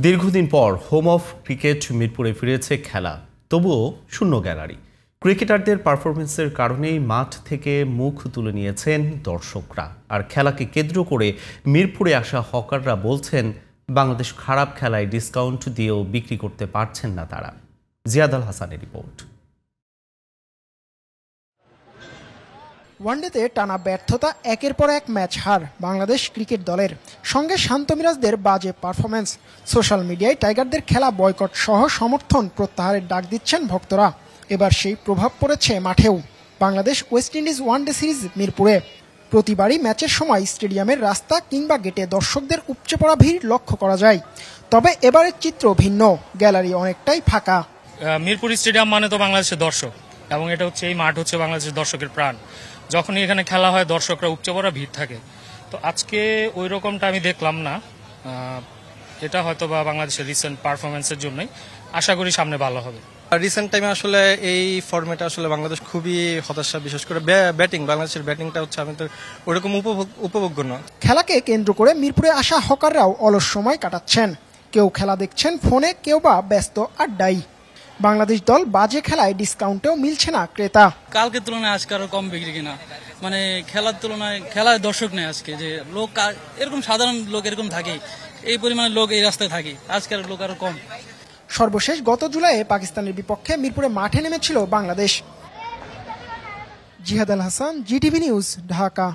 দীর্ঘদিন পর home of cricket মিরপুরে ফিরেছে খেলা, তবুও শূন্য গ্যালারি। ক্রিকেটারদের পারফরমেন্সের কারণেই মাঠ থেকে মুখ তুলে নিয়েছেন দর্শকরা। আর খেলাকে কেন্দ্র করে মিরপুরে আসা হকাররা বলছেন, বাংলাদেশ খারাপ খেলায় ডিসকাউন্ট দিয়েও বিক্রি করতে পারছেন না তারা। জিয়াদ আল হাসানের রিপোর্ট। ওয়ানডেতে টানা ব্যর্থতা, একের পর এক ম্যাচ হার বাংলাদেশ ক্রিকেট দলের, সঙ্গে শান্ত মিরাজদের বাজে পারফরমেন্স। সোশ্যাল মিডিয়ায় টাইগারদের খেলা বয়কট সহ সমর্থন প্রত্যাহারের ডাক দিচ্ছেন ভক্তরা। এবার সেই প্রভাব পড়েছে মাঠেও। Bangladesh West Indies one day series মিরপুরে। প্রতিবারই ম্যাচের সময় স্টেডিয়ামের রাস্তা কিংবা গেটে দর্শকদের উপচে পড়া ভিড় লক্ষ্য করা যায়। তবে এবারের চিত্র ভিন্ন, গ্যালারি অনেকটাই ফাঁকা। মিরপুর স্টেডিয়াম মানে তো বাংলাদেশের দর্শক, এবং এটা হচ্ছে এই মাঠ হচ্ছে বাংলাদেশের দর্শকের প্রাণ। যখনই এখানে খেলা হয় দর্শকরা উপচে পড়া ভিড় থাকে। তো আজকে ওই রকমটা আমি দেখলাম না। এটা হয়তো বা বাংলাদেশের রিসেন্ট পারফরমেন্সের জন্যই, আশা করি সামনে ভালো হবে। রিসেন্ট টাইমে আসলে এই ফরম্যাটে আসলে বাংলাদেশ খুবই হতাশা, বিশেষ করে ব্যাটিং। বাংলাদেশের ব্যাটিংটা হচ্ছে আমি তো ওরকম উপভোগ্য না। খেলাকে কেন্দ্র করে মিরপুরে আসা হকাররাও অলস সময় কাটাচ্ছেন। কেউ খেলা দেখছেন ফোনে, কেউ বা ব্যস্ত আড্ডায়। বাংলাদেশ দল বাজে খেলায় ডিসকাউন্টেও মিলছে না ক্রেতা। কালকের তুলনায় আজকে আরো কম বিক্রি কিনা, মানে খেলার তুলনায় খেলায় দর্শক নেই আজকে। যে লোক এরকম সাধারণ লোক এরকম থাকে, এই পরিমাণে লোক এই রাস্তায় থাকে, আজকের লোক আরো কম। সর্বশেষ গত জুলাইয়ে পাকিস্তানের বিপক্ষে মিরপুরে মাঠে নেমেছিল বাংলাদেশ। জিহাদ আল হাসান, জিটিভি নিউজ, ঢাকা।